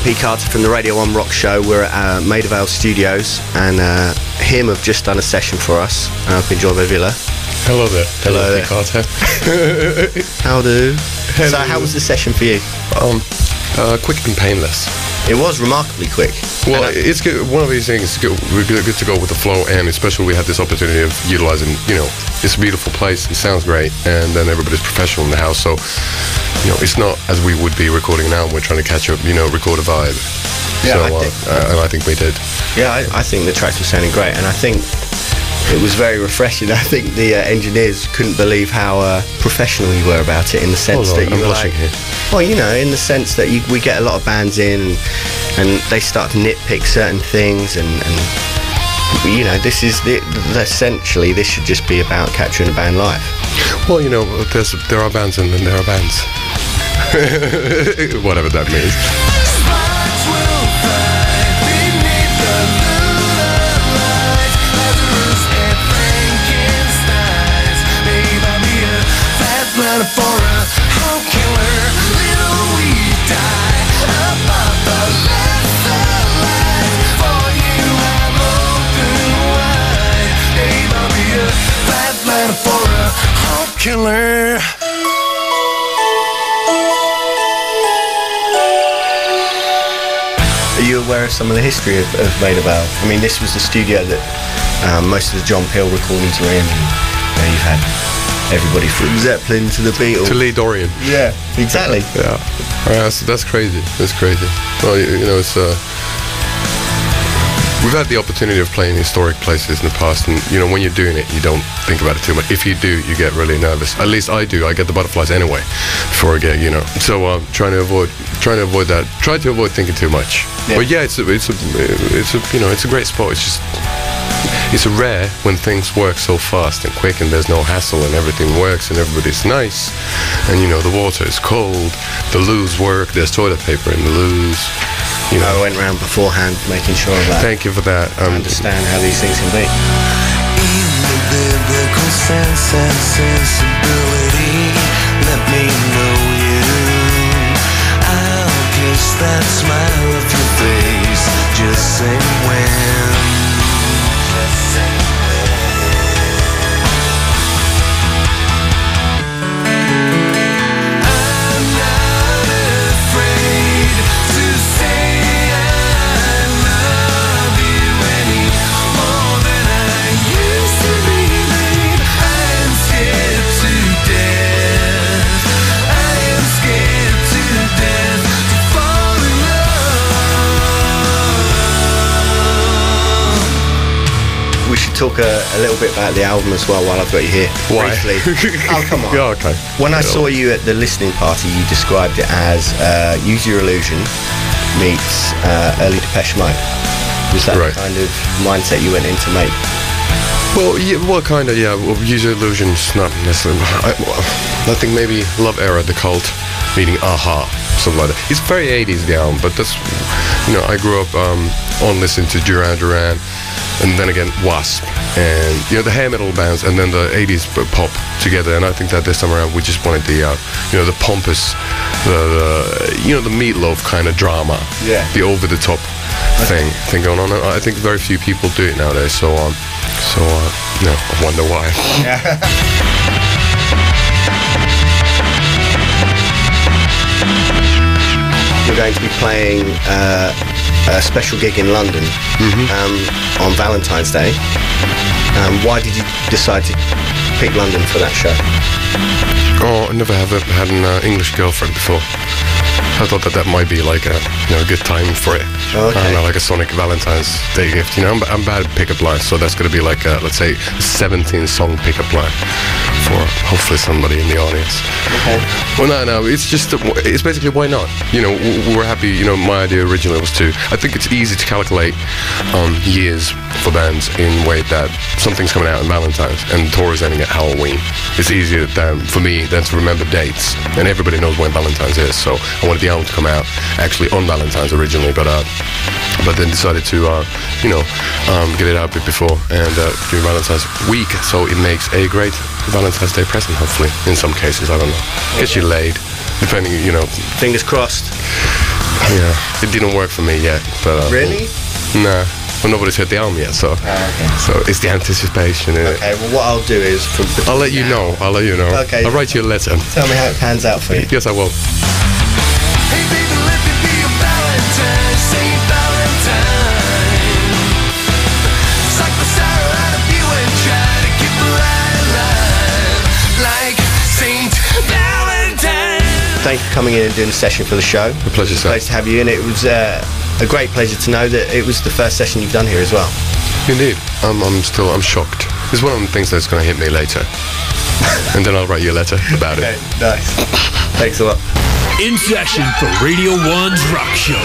P. Carter from the Radio 1 Rock Show. We're at Maida Vale Studios, and him have just done a session for us. I've been joined by Ville. Hello there. Hello there. P. Carter. How do? So how was the session for you? Quick and painless. It was remarkably quick. Well, it's good. One of these things, we're good to go with the flow, and especially we had this opportunity of utilizing, it's a beautiful place, it sounds great, and then everybody's professional in the house, so, it's not as we would be recording now, we're trying to catch up, record a vibe. Yeah, so, and I think we did. Yeah, I think the tracks were sounding great, and I think it was very refreshing. I think the engineers couldn't believe how professional you were about it, in the sense that you were like, well, in the sense that we get a lot of bands in and they start to nitpick certain things, and this is essentially this should just be about capturing a band live. Well, there are bands and then there are bands. Whatever that means. For a home killer, little we die above the lesser light. For you I'm open wide. Babe, I'll be a flatliner for a home killer. Are you aware of some of the history of Maida Vale? I mean, this was the studio that most of the John Peel recordings were in, and you've had everybody from Zeppelin to the Beatles to Lee Dorian. Yeah, exactly. Yeah, that's crazy. That's crazy. Well, it's we've had the opportunity of playing historic places in the past, and when you're doing it, you don't think about it too much. If you do, you get really nervous. At least I do. I get the butterflies anyway before a gig, So trying to avoid that. Try to avoid thinking too much. Yeah. But yeah, it's a great spot. It's rare when things work so fast and quick, and there's no hassle, and everything works, and everybody's nice, and the water is cold, the loos work, there's toilet paper in the loos. I went round beforehand making sure of that. Thank you for that. I understand how these things can be. In the biblical sense and sensibility, let me know you. I'll kiss that smile off your face, just say when. Talk a little bit about the album as well while I've got you here. Why? Briefly. Oh, come on. Yeah, okay. When I saw you at the listening party, you described it as Use Your Illusion meets early Depeche Mode. Was that the kind of mindset you went in to make? Well, yeah, kind of, yeah. Well, Use Your Illusion's not necessarily. I think maybe Love Era, The Cult, meeting Aha, something like that. It's very 80s, the album, but that's, I grew up on listening to Duran Duran, and then again Wasp, and the hair metal bands, and then the 80s pop together. And I think that this time around we just wanted the the pompous, the Meatloaf kind of drama, the over the top thing going on. I think very few people do it nowadays, so I wonder why. You're going to be playing a special gig in London on Valentine's Day. Why did you decide to pick London for that show? Oh, I never had an English girlfriend before. I thought that might be like a good time for it. Oh, okay. I don't know, like a Sonic Valentine's Day gift. I'm bad at pickup lines, so that's going to be like let's say a 17-song pickup line for hopefully somebody in the audience. Okay. Well, no, it's basically why not? We're happy. My idea originally was I think it's easy to calculate years for bands in a way that something's coming out on Valentine's and the tour is ending at Halloween. It's easier for me than to remember dates, and everybody knows when Valentine's is. So I wanted the album to come out actually on Valentine's originally, but then decided to get it out a bit before and do Valentine's week, so it makes a great Valentine's Day present, hopefully, in some cases. I don't know, gets you laid, depending, Fingers crossed. Yeah, it didn't work for me yet. But Really? No. Well, nobody's heard the album yet, so so it's the anticipation. Okay, well, what I'll do is... I'll let you know. Okay. I'll write you a letter. Tell me how it pans out for you. Yes, I will. Hey baby, let me be your Valentine, Saint Valentine. Suck the sorrow out of you and try to keep the light alive, like Saint Valentine. Thank you for coming in and doing a session for the show. A pleasure, sir. Pleasure to have you in. It was a great pleasure to know that it was the first session you've done here as well. Indeed. I'm shocked. It's one of the things that's going to hit me later. And then I'll write you a letter about Okay, it. nice. Thanks a lot. In session for Radio 1's Rock Show.